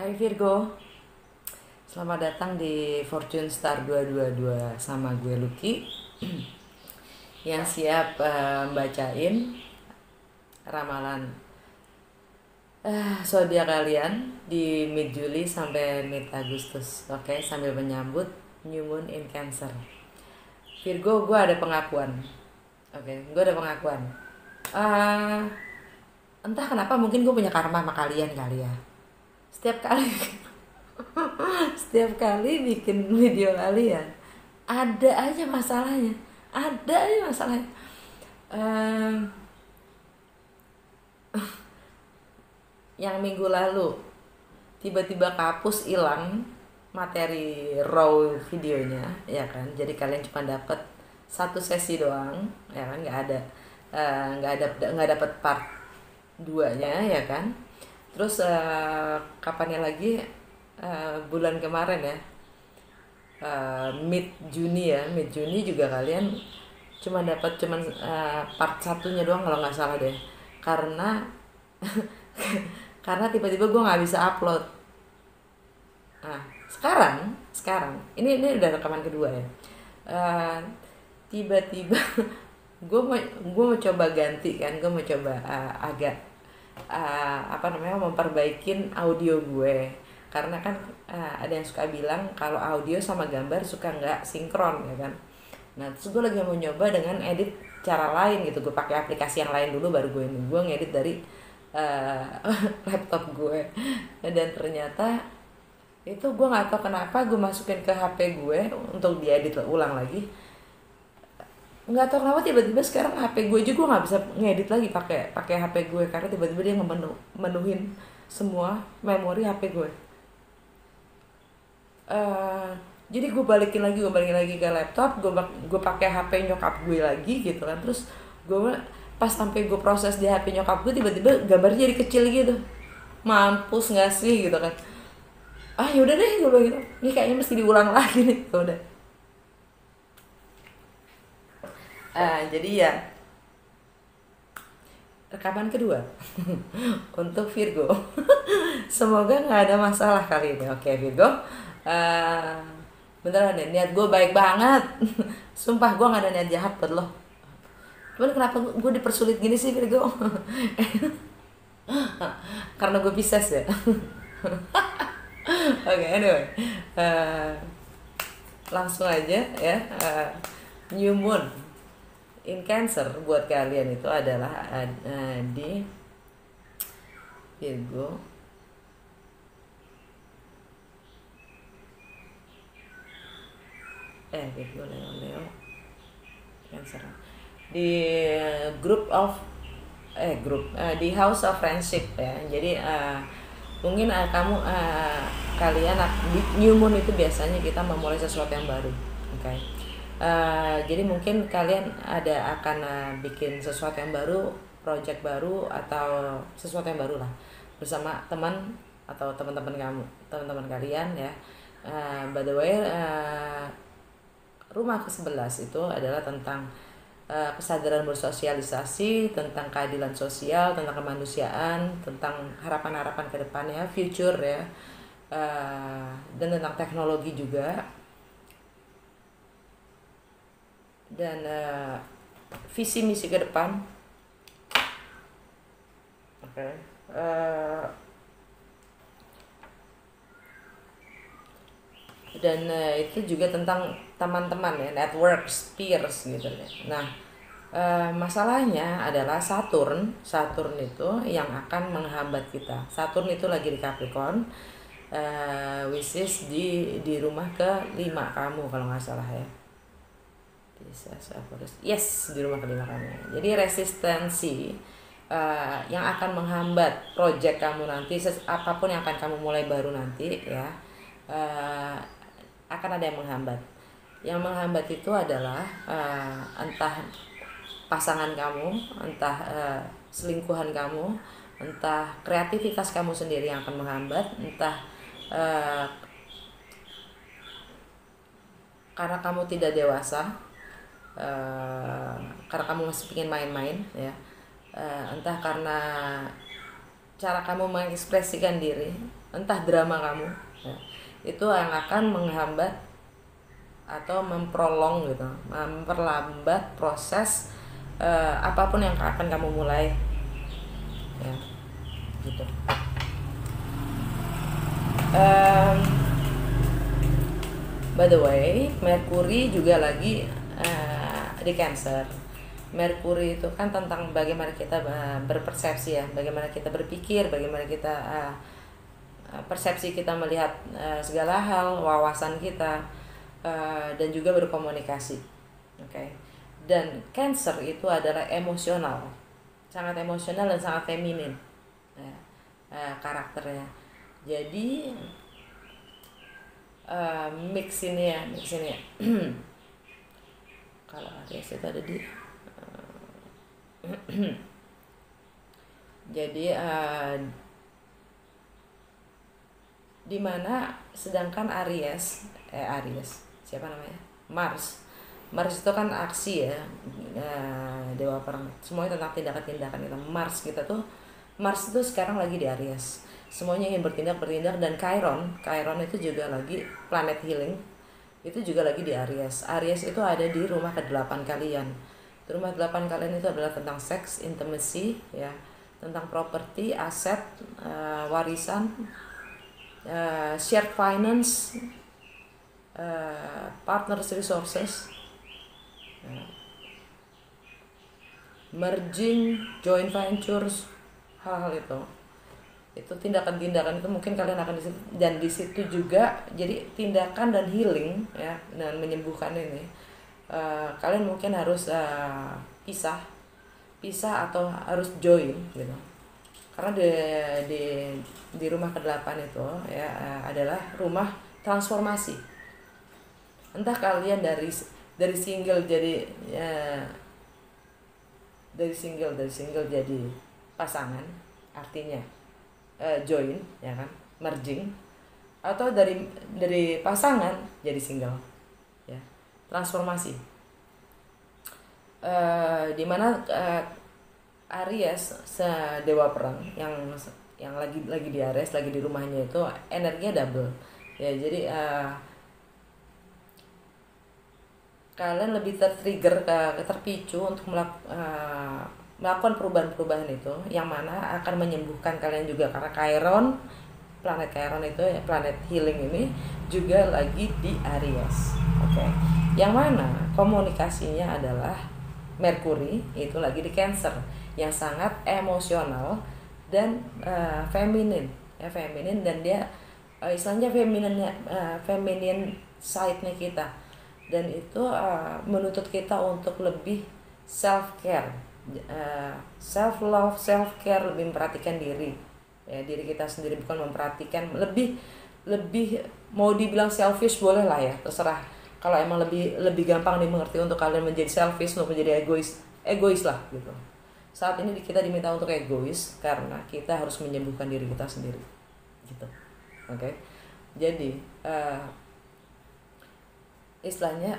Hai Virgo, selamat datang di Fortune Star 222 sama gue Lucky yang siap bacain ramalan zodiak kalian di mid Juli sampai mid Agustus. Oke, sambil menyambut New Moon in Cancer. Virgo, gue ada pengakuan. Oke, gue ada pengakuan. Eh, Entah kenapa mungkin gue punya karma sama kalian kali ya. Setiap kali setiap kali bikin video kalian ada aja masalahnya, ada aja masalahnya. Ehm, yang minggu lalu tiba-tiba kapus hilang materi raw videonya, ya kan, jadi kalian cuma dapat satu sesi doang, ya kan, nggak dapat part 2-nya, ya kan. Terus kapannya lagi, bulan kemarin ya, mid Juni juga kalian cuman part satunya doang kalau nggak salah deh, karena karena tiba-tiba gue nggak bisa upload. Nah, sekarang ini udah rekaman kedua ya. Eh, Tiba-tiba gue mau coba ganti kan, gue mau coba agak apa namanya, memperbaikin audio gue, karena kan ada yang suka bilang kalau audio sama gambar suka nggak sinkron, ya kan. Nah, terus gue lagi mau nyoba dengan edit cara lain gitu, gue pakai aplikasi yang lain dulu baru gue ngedit dari uh, laptop gue. Dan ternyata itu gue nggak tahu kenapa gue masukin ke HP gue untuk diedit ulang lagi, nggak tahu kenapa tiba-tiba sekarang HP gue juga nggak bisa ngedit lagi pakai HP gue, karena tiba-tiba dia menuhin semua memori HP gue. Eh, jadi gue balikin lagi ke laptop, gue pakai HP nyokap gue lagi gitu kan. Terus gue pas sampai gue proses di HP nyokap gue, tiba-tiba gambarnya jadi kecil gitu. Mampus nggak sih gitu kan. Ah, yaudah deh, gue bilang gitu, ini kayaknya mesti diulang lagi nih. Ya udah. Jadi ya, rekaman kedua untuk Virgo. Semoga nggak ada masalah kali ini. Oke Virgo, uh, beneran deh, niat gue baik banget. Sumpah gue nggak ada niat jahat buat lo. Cuman kenapa gue dipersulit gini sih Virgo? Karena gue Pisces ya. Oke, anyway, uh, langsung aja ya. New Moon in Cancer buat kalian itu adalah di Virgo, Virgo, Leo, Cancer, di di House of Friendship ya. Jadi mungkin kalian di New Moon itu biasanya kita memulai sesuatu yang baru, oke. Okay? Jadi mungkin kalian akan bikin sesuatu yang baru, project baru atau sesuatu yang baru lah bersama teman atau teman-teman kalian ya. By the way, rumah ke-11 itu adalah tentang kesadaran bersosialisasi, tentang keadilan sosial, tentang kemanusiaan, tentang harapan-harapan ke depannya, future ya, dan tentang teknologi juga, dan visi misi ke depan. Oke. Dan itu juga tentang teman-teman ya, networks, peers gitu ya. Nah, masalahnya adalah Saturn itu yang akan menghambat kita. Saturn itu lagi di Capricorn, which is di rumah ke-5 kamu kalau nggak salah ya. Yes, di rumah ke-5 kamu. Jadi resistensi yang akan menghambat project kamu nanti, apapun yang akan kamu mulai baru nanti ya, akan ada yang menghambat. Yang menghambat itu adalah entah pasangan kamu, entah selingkuhan kamu, entah kreativitas kamu sendiri yang akan menghambat, entah karena kamu tidak dewasa, karena kamu masih ingin main-main ya, entah karena cara kamu mengekspresikan diri, entah drama kamu, ya, itu yang akan menghambat atau memperlambat proses apapun yang akan kamu mulai, ya, gitu. By the way, Merkuri juga lagi di Cancer. Merkuri itu kan tentang bagaimana kita berpersepsi, ya, bagaimana kita berpikir, bagaimana kita persepsi kita melihat segala hal, wawasan kita, dan juga berkomunikasi. Oke. Dan Cancer itu adalah emosional, sangat emosional dan sangat feminin, karakternya. Jadi mix ini ya. Kalau Aries itu ada di jadi di mana sedangkan Aries siapa namanya, Mars itu kan aksi, ya, dewa perang, semuanya tentang tindakan-tindakan kita. Mars itu sekarang lagi di Aries, semuanya ingin bertindak, dan Chiron itu juga lagi planet healing, itu juga lagi di Aries itu ada di rumah ke-8 kalian. Rumah 8 kalian itu adalah tentang seks, intimacy, ya, tentang properti, aset, warisan, shared finance, partners resources, merging, joint ventures, hal-hal itu tindakan-tindakan itu mungkin kalian akan disitu, dan di situ juga jadi tindakan dan healing, ya, dan menyembuhkan ini. Kalian mungkin harus pisah atau harus join, gitu, karena di rumah ke-8 itu, ya, adalah rumah transformasi. Entah kalian dari single jadi dari single jadi pasangan, artinya join, ya kan, merging, atau dari pasangan jadi single, ya, transformasi. Dimana Aries, dewa perang yang lagi di Aries, lagi di rumahnya itu energinya double, ya. Jadi kalian lebih terpicu untuk melakukan perubahan-perubahan itu, yang mana akan menyembuhkan kalian juga, karena planet Chiron itu, ya, planet healing ini juga lagi di Aries. Oke. Yang mana komunikasinya adalah Merkuri itu lagi di Cancer, yang sangat emosional dan feminin, ya, feminin, dan dia istilahnya feminin side-nya kita, dan itu menuntut kita untuk lebih self care, self love, self care, lebih memperhatikan diri, ya, diri kita sendiri, bukan memperhatikan lebih mau dibilang selfish boleh lah, ya, terserah. Kalau emang lebih gampang dimengerti untuk kalian menjadi selfish, untuk menjadi egois lah, gitu. Saat ini kita diminta untuk egois karena kita harus menyembuhkan diri kita sendiri, gitu. Oke. Jadi istilahnya,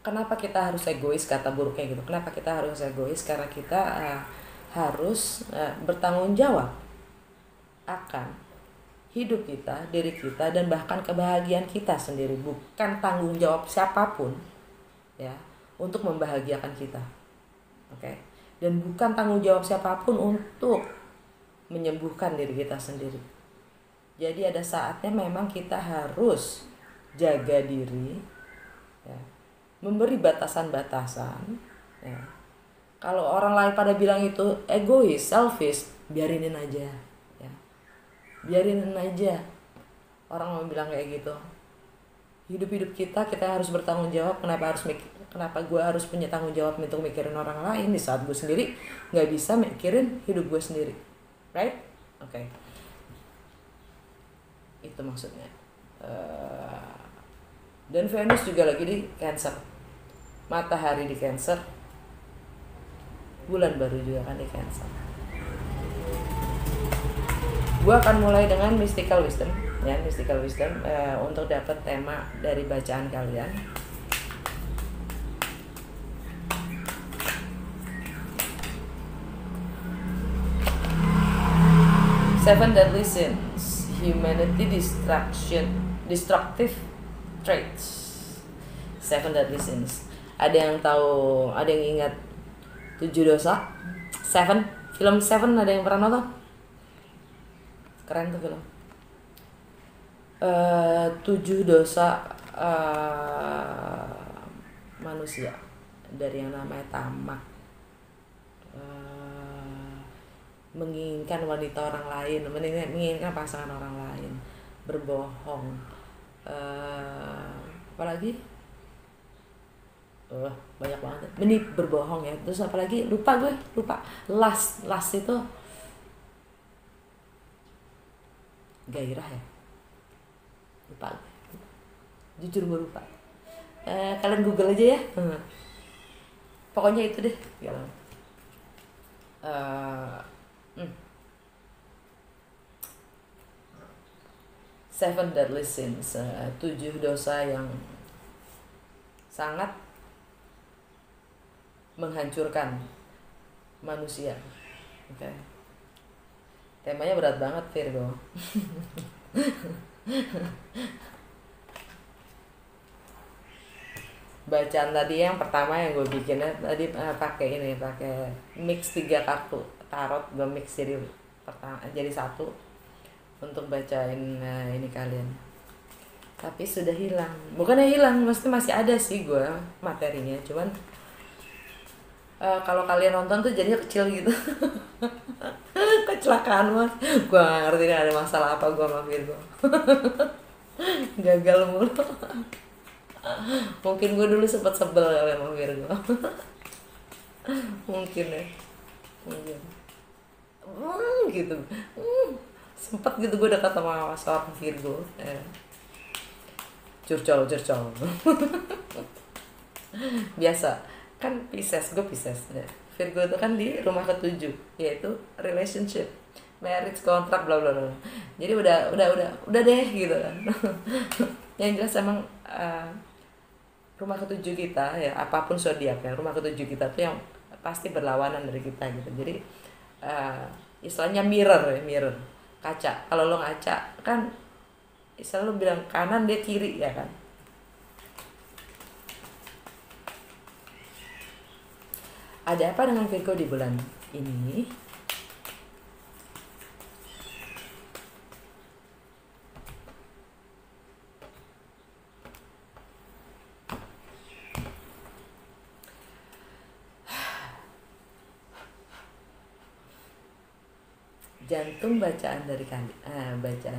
kenapa kita harus egois, kata buruknya gitu, kenapa kita harus egois, karena kita harus bertanggung jawab akan hidup kita, diri kita, dan bahkan kebahagiaan kita sendiri, bukan tanggung jawab siapapun, ya, untuk membahagiakan kita. Oke. Dan bukan tanggung jawab siapapun untuk menyembuhkan diri kita sendiri. Jadi ada saatnya memang kita harus jaga diri, ya, memberi batasan-batasan, ya. Kalau orang lain pada bilang itu egois, selfish, biarinin aja, ya. Biarinin aja orang mau bilang kayak gitu. Hidup kita harus bertanggung jawab. Kenapa gue harus punya tanggung jawab untuk mikirin orang lain di saat gue sendiri nggak bisa mikirin hidup gue sendiri, right? Oke. Itu maksudnya. Dan Venus juga lagi di Cancer, matahari di Cancer, bulan baru juga kan di Cancer. Gue akan mulai dengan mystical wisdom, ya, mystical wisdom, untuk dapat tema dari bacaan kalian. Seven deadly sins, humanity destructive traits. Seven deadly sins. Ada yang tahu? Ada yang ingat 7 dosa? Seven, film Seven, ada yang pernah nonton? Keren tuh film. 7 dosa manusia, dari yang namanya tamak, menginginkan wanita orang lain, menginginkan pasangan orang lain, berbohong, apalagi banyak banget. Ini berbohong ya. Terus apalagi lupa last itu gairah ya, lupa jujur gue lupa. Kalian google aja ya. Pokoknya itu deh ya. Seven deadly sins, 7 dosa yang sangat menghancurkan manusia. Oke. Temanya berat banget, Virgo. Bacaan tadi yang pertama yang gue bikinnya tadi pakai mix 3 kartu tarot, gue mix jadi satu untuk bacain ini kalian. Tapi sudah hilang, bukannya hilang, mesti masih ada sih gue materinya, cuman kalau kalian nonton tuh jadinya kecil gitu. Kecelakaan mas, gue gak ngerti nih ada masalah apa gue sama Virgo. Gagal mulu. Mungkin gue dulu sempet sebel kali sama Virgo. Mungkin ya, mungkin gitu. Sempet gitu gue dekat sama seorang Virgo. Curcol. Biasa kan, Pisces, gue Pisces ya. Virgo itu kan di rumah ke-7, yaitu relationship, marriage, kontrak, bla bla bla. Jadi udah deh gitu kan. Yang jelas emang rumah ke-7 kita ya, apapun zodiak ya, rumah ke-7 kita tuh yang pasti berlawanan dari kita gitu. Jadi istilahnya mirror, kaca. Kalau lo ngaca kan istilah lo bilang kanan, dia kiri ya kan. Ada apa dengan Virgo di bulan ini? Jantung bacaan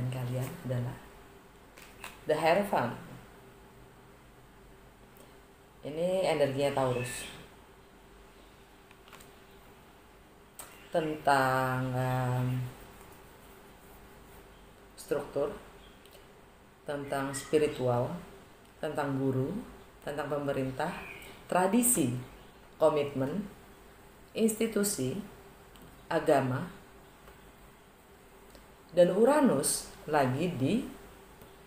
kalian adalah The Hierophant. Ini energinya Taurus. Tentang struktur, tentang spiritual, tentang guru, tentang pemerintah, tradisi, komitmen, institusi, agama, dan Uranus lagi di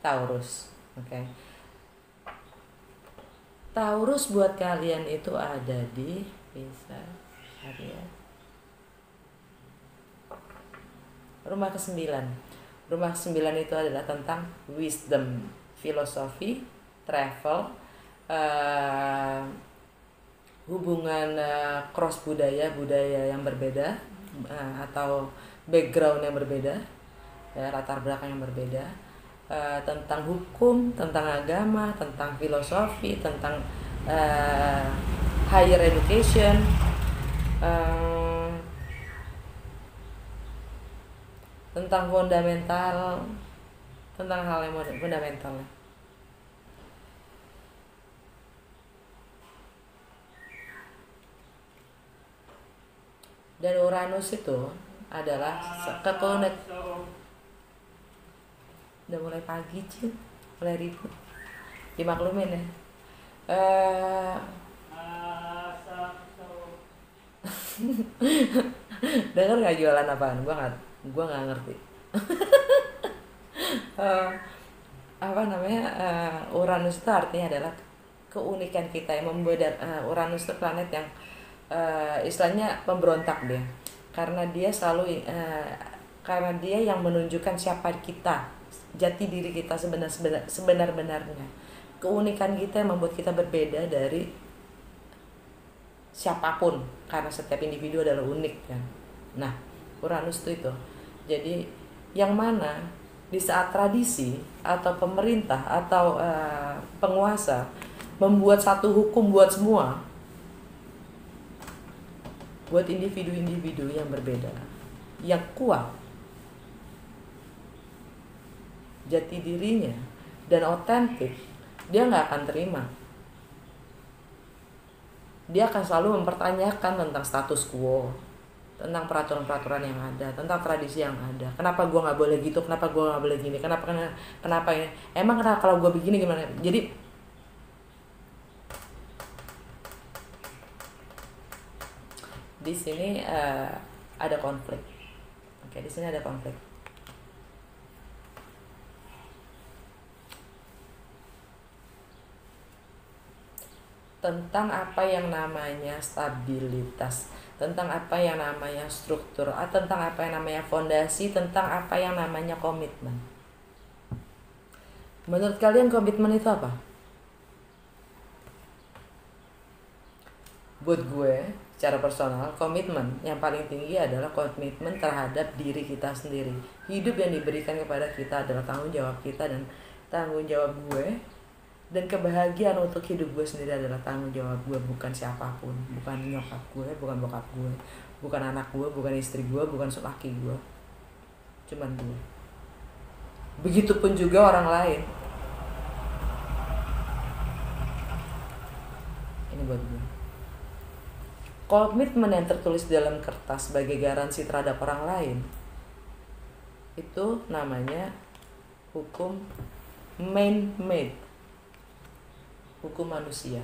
Taurus. Oke. Taurus buat kalian itu ada di bisa ya. Rumah ke-9. Rumah ke-9 itu adalah tentang wisdom, filosofi, travel, hubungan cross budaya yang berbeda, atau background yang berbeda, latar belakang yang berbeda, tentang hukum, tentang agama, tentang filosofi, tentang higher education, tentang fundamental, tentang hal yang fundamental. Dan Uranus itu adalah kekonek. Udah mulai pagi Cin, mulai ribut, dimaklumin ya. Dengar nggak jualan apaan? Gua nggak ngerti. Uranus itu artinya adalah keunikan kita yang membedakan. Uranus itu planet yang istilahnya pemberontak dia, karena dia selalu karena dia yang menunjukkan siapa kita, jati diri kita sebenar-benarnya. Keunikan kita yang membuat kita berbeda dari siapapun, karena setiap individu adalah unik kan. Nah, Uranus itu. Jadi yang mana di saat tradisi atau pemerintah atau penguasa membuat satu hukum buat semua, buat individu-individu yang berbeda, yang kuat jati dirinya dan otentik, dia nggak akan terima. Dia akan selalu mempertanyakan tentang status quo, tentang peraturan-peraturan yang ada, tentang tradisi yang ada. Kenapa gue nggak boleh gitu? Kenapa gue nggak boleh gini? Kenapa ya? Emang kenapa kalau gue begini gimana? Jadi di sini ada konflik. Oke, di sini ada konflik. Tentang apa yang namanya stabilitas, tentang apa yang namanya struktur, tentang apa yang namanya fondasi, tentang apa yang namanya komitmen. Menurut kalian komitmen itu apa? Buat gue, secara personal, komitmen yang paling tinggi adalah komitmen terhadap diri kita sendiri. Hidup yang diberikan kepada kita adalah tanggung jawab kita, dan tanggung jawab gue dan kebahagiaan untuk hidup gue sendiri adalah tanggung jawab gue, bukan siapapun, bukan nyokap gue, bukan bokap gue, bukan anak gue, bukan istri gue, bukan laki gue, cuman gue. Begitupun juga orang lain. Ini buat gue. Komitmen yang tertulis dalam kertas sebagai garansi terhadap orang lain, itu namanya hukum man-made, hukum manusia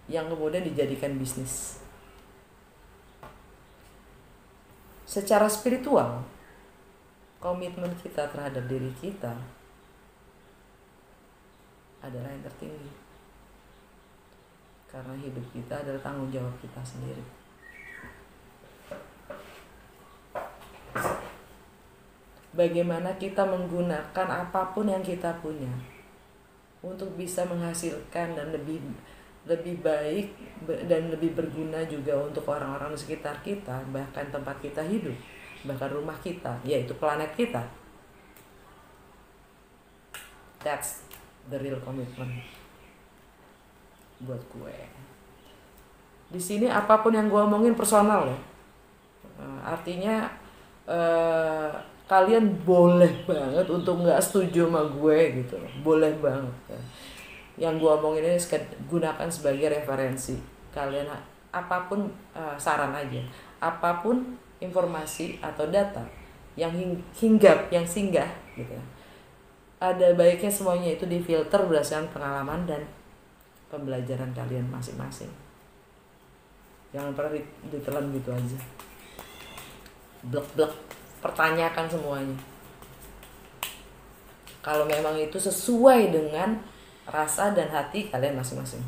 yang kemudian dijadikan bisnis. Secara spiritual, komitmen kita terhadap diri kita adalah yang tertinggi, karena hidup kita adalah tanggung jawab kita sendiri. Bagaimana kita menggunakan apapun yang kita punya untuk bisa menghasilkan dan lebih baik dan lebih berguna juga untuk orang-orang di sekitar kita, bahkan tempat kita hidup, bahkan rumah kita, yaitu planet kita. That's the real commitment buat gue. Di sini apapun yang gue omongin personal ya. Artinya kalian boleh banget untuk nggak setuju sama gue gitu, boleh banget ya. Yang gue omongin ini gunakan sebagai referensi kalian. Apapun saran aja, apapun informasi atau data yang hinggap, yang singgah gitu ya, ada baiknya semuanya itu difilter berdasarkan pengalaman dan pembelajaran kalian masing-masing. Jangan pernah ditelan gitu aja, blek-blek. Pertanyakan semuanya. Kalau memang itu sesuai dengan rasa dan hati kalian masing-masing.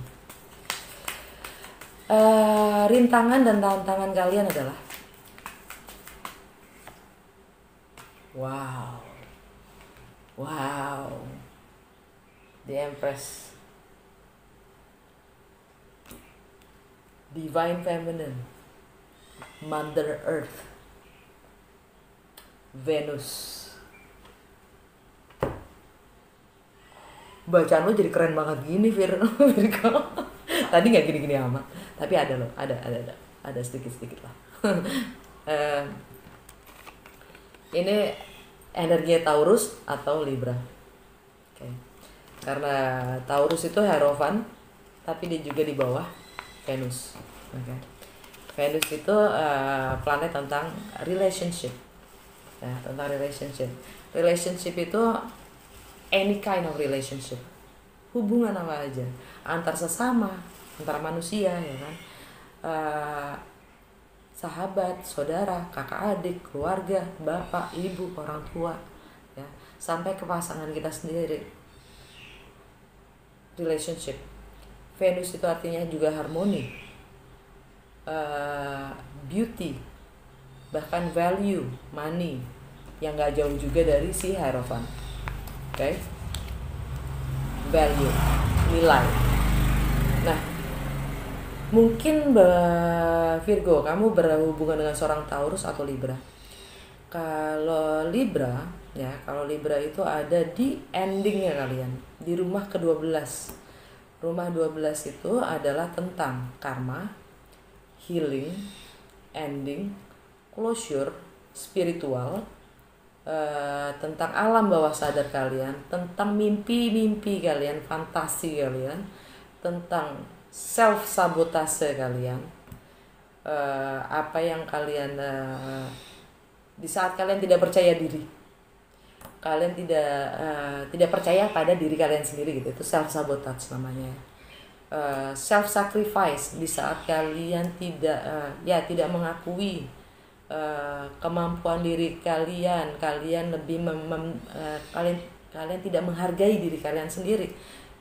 Rintangan dan tantangan kalian adalah wow, the Empress, Divine Feminine, Mother Earth, Venus. Bacaan lo jadi keren banget gini, Virgo. Tadi nggak gini-gini amat, tapi ada loh, ada sedikit lah. Ini energinya Taurus atau Libra. Okay. Karena Taurus itu Hierophant, tapi dia juga di bawah Venus. Okay. Venus itu planet tentang relationship. Nah, tentang relationship. Relationship itu any kind of relationship. Hubungan apa aja, antar sesama, antar manusia ya kan. Sahabat, saudara, kakak adik, keluarga, bapak, ibu, orang tua ya, sampai ke pasangan kita sendiri. Relationship. Venus itu artinya juga harmoni, beauty, bahkan value money yang gak jauh juga dari si Hierophant. Oke? Value, nilai. Nah, mungkin Virgo, kamu berhubungan dengan seorang Taurus atau Libra. Kalau Libra itu ada di endingnya kalian, di rumah ke-12. Rumah 12 itu adalah tentang karma, healing, ending, closure, spiritual, tentang alam bawah sadar kalian, tentang mimpi-mimpi kalian, fantasi kalian, tentang self sabotase kalian, apa yang kalian di saat kalian tidak percaya diri, kalian tidak percaya pada diri kalian sendiri gitu, itu self sabotage namanya. Self sacrifice di saat kalian tidak mengakui kemampuan diri kalian, kalian lebih kalian tidak menghargai diri kalian sendiri,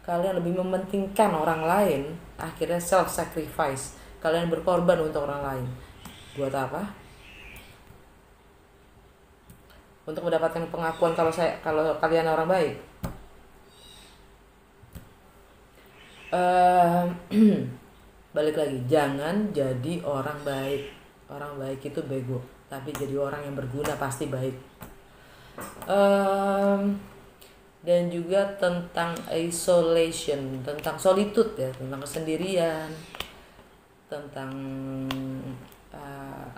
kalian lebih mementingkan orang lain, akhirnya self sacrifice, kalian berkorban untuk orang lain. Buat apa? Untuk mendapatkan pengakuan kalau kalian orang baik. Balik lagi, jangan jadi orang baik. Orang baik itu bego, tapi jadi orang yang berguna pasti baik. Dan juga tentang isolation, tentang solitude ya, tentang kesendirian, tentang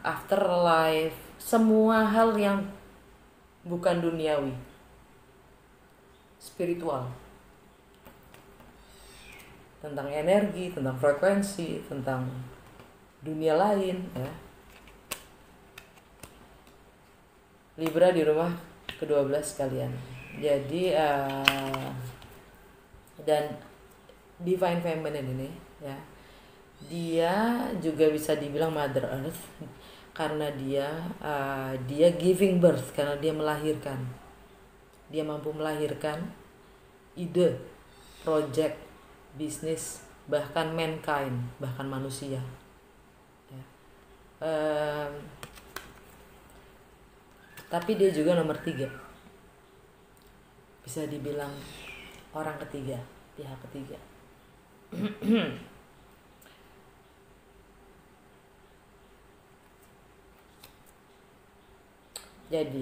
afterlife, semua hal yang bukan duniawi, spiritual, tentang energi, tentang frekuensi, tentang dunia lain ya. Libra di rumah ke-12 kalian. Jadi dan Divine Feminine ini ya, dia juga bisa dibilang Mother Earth karena dia giving birth, karena dia melahirkan, dia mampu melahirkan ide, project, bisnis, bahkan mankind, bahkan manusia ya. Tapi dia juga nomor 3, bisa dibilang orang ketiga, pihak ketiga. Jadi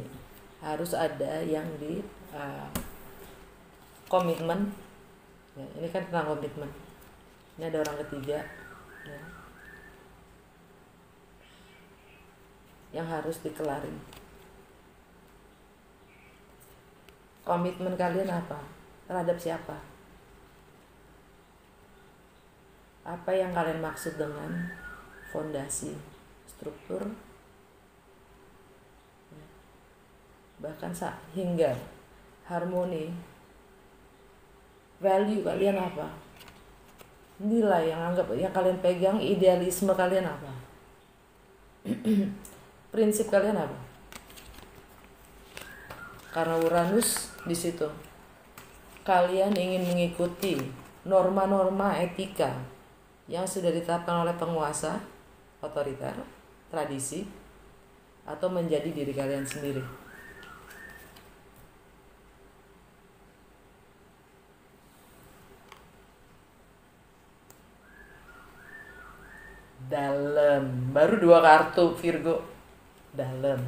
harus ada yang di komitmen ya, ini kan tentang komitmen, ini ada orang ketiga ya, yang harus dikelarin. Komitmen kalian apa? Terhadap siapa? Apa yang kalian maksud dengan fondasi, struktur, bahkan hingga harmoni, value kalian apa? Nilai yang kalian pegang, idealisme kalian apa? Prinsip kalian apa? Karena Uranus di situ, kalian ingin mengikuti norma-norma etika yang sudah ditetapkan oleh penguasa, otoriter, tradisi, atau menjadi diri kalian sendiri. Dalam, baru 2 kartu Virgo, dalam.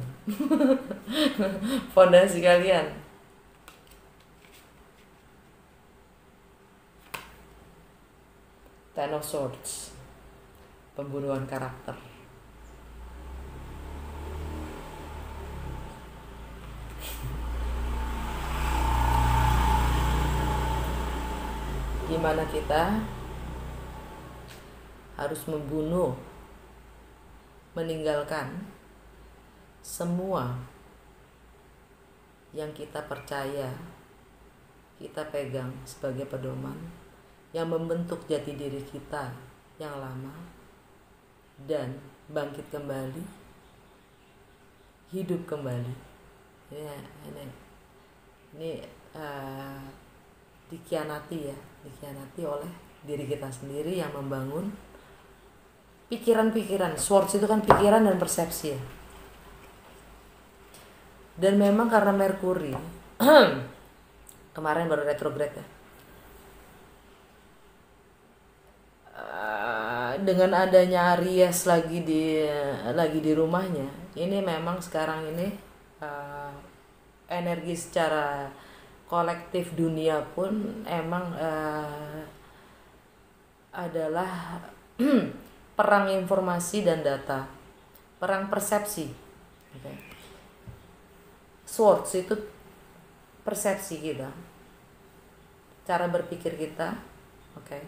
Fondasi kalian. Ten of Swords, pembunuhan karakter. Gimana kita harus membunuh, meninggalkan semua yang kita percaya, kita pegang sebagai pedoman yang membentuk jati diri kita yang lama, dan bangkit kembali, hidup kembali. Ini dikhianati oleh diri kita sendiri yang membangun pikiran-pikiran. Swords itu kan pikiran dan persepsi ya. Dan memang karena Merkuri kemarin baru retrograde ya, dengan adanya Aries lagi di rumahnya, ini memang sekarang ini uh, energi secara kolektif dunia pun emang adalah perang informasi dan data, perang persepsi. Okay. Swords itu persepsi kita, cara berpikir kita, oke. Okay.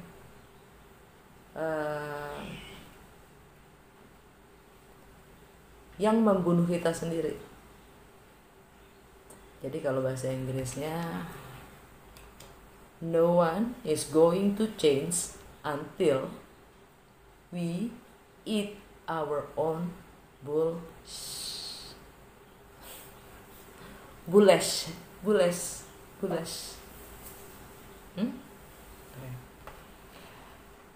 Yang membunuh kita sendiri. Jadi kalau bahasa Inggrisnya, no one is going to change until we eat our own bullish.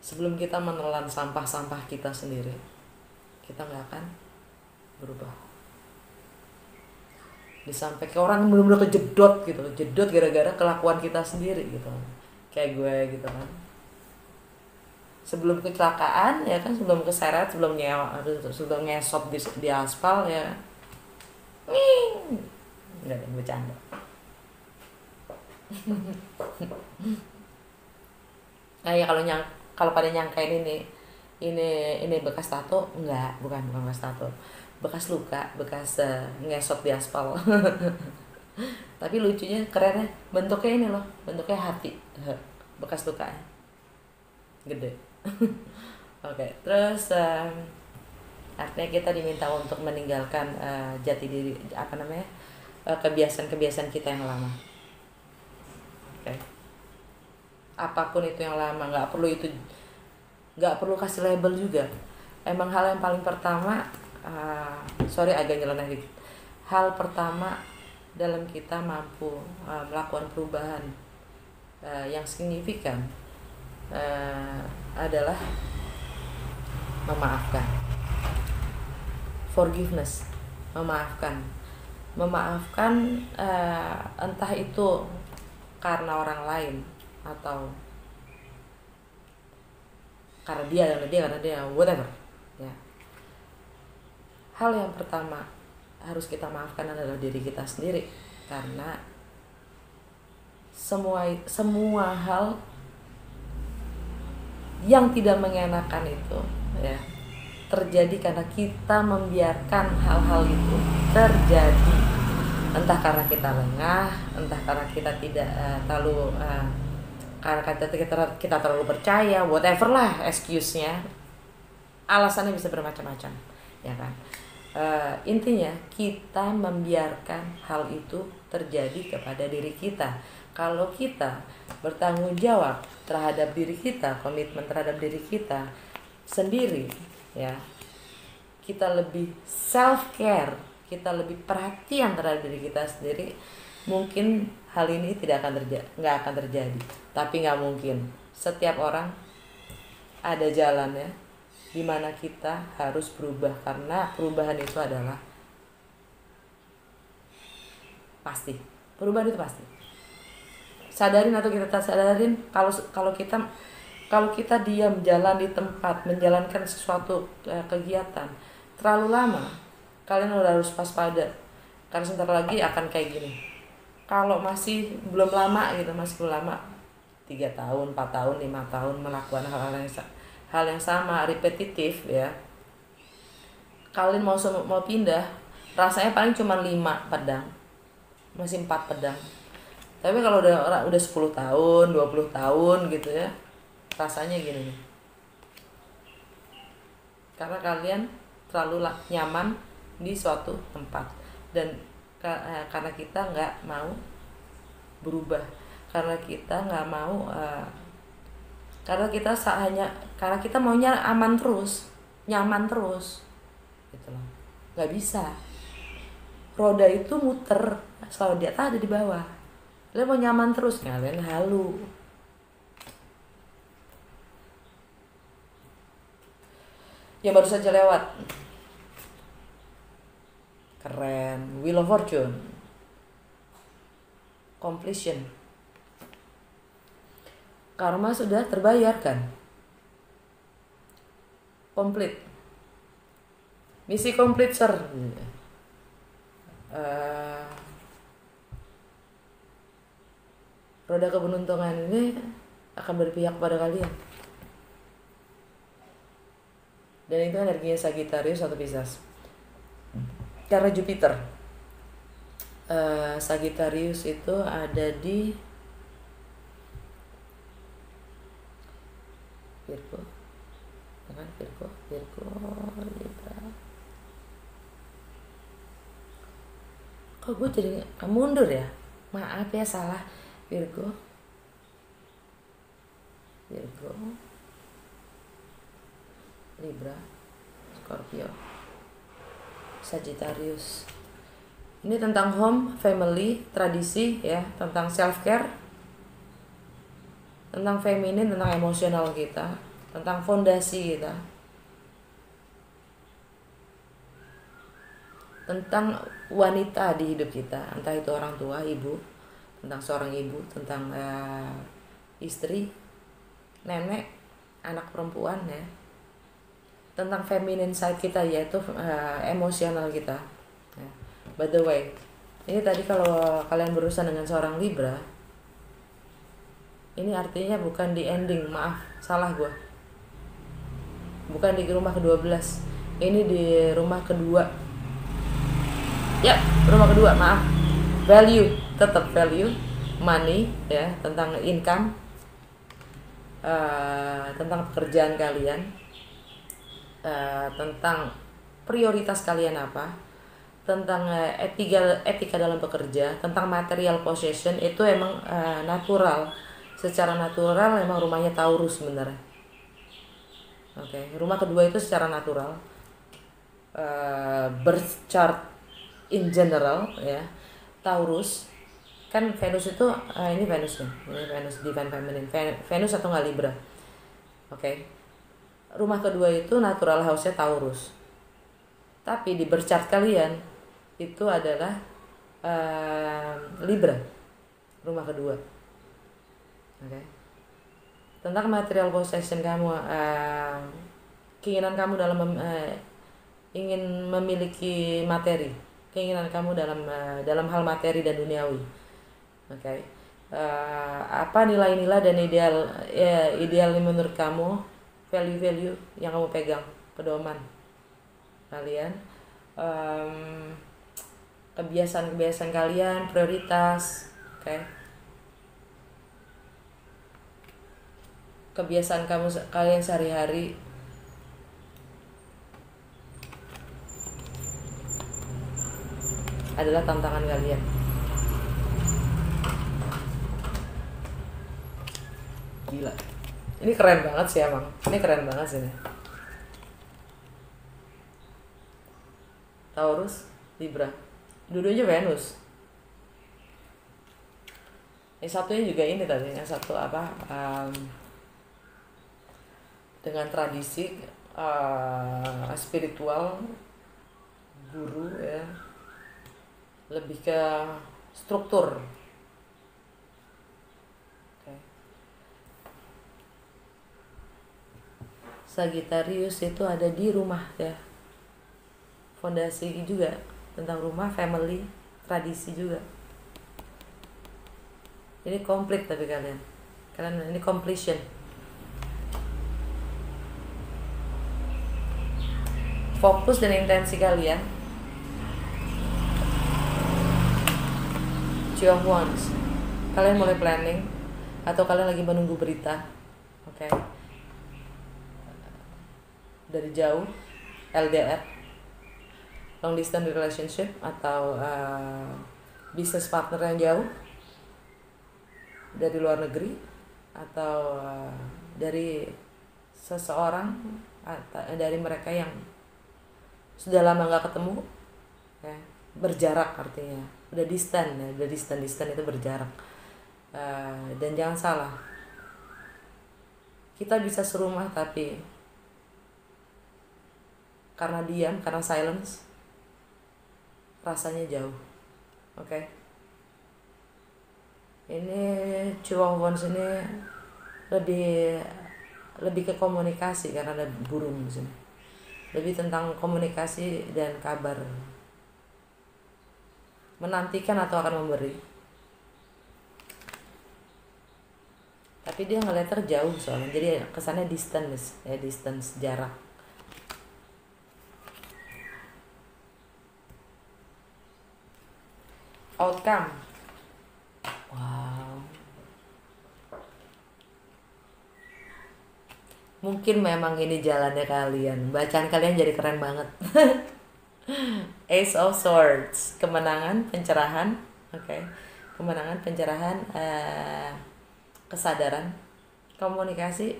Sebelum kita menelan sampah-sampah kita sendiri, kita nggak akan berubah. Disampai ke orang benar-benar kejedot gitu, jedot gara-gara kelakuan kita sendiri gitu, kayak gue gitu kan. Sebelum kecelakaan ya kan, sebelum keseret, sebelum ngesot di aspal ya, nggak ada bercanda. Nah ya kalau pada nyangkain ini bekas tato, enggak, bukan bekas tato, bekas luka, bekas ngesot di aspal. Tapi lucunya, kerennya, bentuknya ini loh, bentuknya hati, bekas luka gede. Oke, terus artinya kita diminta untuk meninggalkan jati diri, kebiasaan-kebiasaan kita yang lama. Oke. Apapun itu yang lama, nggak perlu kasih label juga. Emang hal yang paling pertama, agak nyeleneh dikit. Hal pertama dalam kita mampu melakukan perubahan yang signifikan adalah memaafkan. Forgiveness, memaafkan entah itu karena orang lain atau karena dia whatever ya. Hal yang pertama harus kita maafkan adalah diri kita sendiri, karena semua hal yang tidak mengenakan itu ya terjadi karena kita membiarkan hal-hal itu terjadi, entah karena kita lengah, entah karena kita tidak karena kita terlalu percaya, whatever lah excuse-nya, alasannya bisa bermacam-macam ya kan. Intinya kita membiarkan hal itu terjadi kepada diri kita. Kalau kita bertanggung jawab terhadap diri kita, komitmen terhadap diri kita sendiri ya, kita lebih self care, kita lebih perhatian terhadap diri kita sendiri, mungkin hal ini nggak akan terjadi. Tapi nggak mungkin. Setiap orang ada jalannya di mana kita harus berubah, karena perubahan itu adalah pasti. Perubahan itu pasti. Sadarin atau kita tak sadarin, kalau kita diam jalan di tempat menjalankan sesuatu kegiatan terlalu lama, kalian udah harus waspada, karena sebentar lagi akan kayak gini. Kalau masih belum lama 3 tahun, 4 tahun, 5 tahun melakukan hal yang sama, repetitif ya, kalian mau pindah, rasanya paling cuma 5 pedang, masih 4 pedang. Tapi kalau udah 10 tahun, 20 tahun gitu ya, rasanya gini nih, karena kalian terlalu nyaman di suatu tempat, dan karena kita nggak mau berubah, karena kita nggak mau karena kita maunya aman terus, nyaman terus gitu loh. Nggak bisa, roda itu muter selalu di atas ada di bawah. Kalian mau nyaman terus, kalian halu. Yang baru saja lewat, Keren. Wheel of Fortune. Completion. Karma sudah terbayarkan. Complete. Misi komplit, sir. Roda keberuntungan ini akan berpihak pada kalian. Dan itu energinya Sagittarius atau Pisces. Karena Jupiter, Sagittarius itu ada di Virgo, kan? Virgo, Libra. Kok gue jadi mundur ya? Maaf ya, salah. Virgo, Libra, Scorpio, Sagittarius. Ini tentang home, family, tradisi ya, tentang self care, tentang feminin, tentang emosional kita, tentang fondasi kita, tentang wanita di hidup kita, entah itu orang tua, ibu, tentang seorang ibu, tentang istri, nenek, anak perempuan ya, tentang feminine side kita, yaitu emosional kita ya. By the way, ini tadi kalau kalian berurusan dengan seorang Libra, ini artinya bukan di ending, maaf, salah gue, bukan di rumah ke-12, ini di rumah kedua ya, rumah kedua, maaf. Value, tetap value, money ya, tentang income, tentang pekerjaan kalian, tentang prioritas kalian apa, tentang etika dalam bekerja, tentang material possession. Itu emang natural, secara natural emang rumahnya Taurus sebenarnya. Oke, rumah kedua itu secara natural, birth chart in general ya, Taurus kan. Venus itu ini Venus nih, ini Venus divine feminine, Venus atau nggak Libra. Oke. Rumah kedua itu natural house-nya Taurus, tapi di birth chart kalian itu adalah Libra, rumah kedua. Oke. Tentang material possession kamu, keinginan kamu dalam ingin memiliki materi, keinginan kamu dalam hal materi dan duniawi. Oke. Apa nilai-nilai dan ideal menurut kamu, value-value yang kamu pegang, pedoman kalian, kebiasaan kalian, prioritas. Oke. Kebiasaan kalian sehari-hari, adalah tantangan kalian. Gila, ini keren banget sih emang, ini keren banget sih nih. Taurus, Libra, dua-duanya Venus. Yang satunya juga ini tadi, yang satu apa, dengan tradisi spiritual, guru ya, lebih ke struktur. Okay. Sagittarius itu ada di rumah ya, fondasi juga, tentang rumah, family, tradisi juga. Ini komplit, tapi kalian ini completion. Fokus dan intensi kalian, Two of Wands, kalian mulai planning atau kalian lagi menunggu berita. Oke. Dari jauh, LDR, long distance relationship, atau business partner yang jauh dari luar negeri, atau dari seseorang, dari mereka yang sudah lama nggak ketemu ya, berjarak artinya udah distant ya, udah distant itu berjarak. Dan jangan salah, kita bisa serumah tapi karena diam, karena silence, rasanya jauh. Oke. Ini Two of Wands ini lebih lebih ke komunikasi karena ada burung di sini. Lebih tentang komunikasi dan kabar. Menantikan atau akan memberi. Tapi dia ngeliat terjauh soalnya, jadi kesannya distance jarak. Outcome. Wow. Mungkin memang ini jalannya kalian. Bacaan kalian jadi keren banget. Ace of Swords, kemenangan, pencerahan, oke. Kemenangan, pencerahan, kesadaran, komunikasi,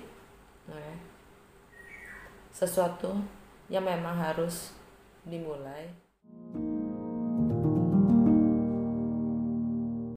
oke. Sesuatu yang memang harus dimulai.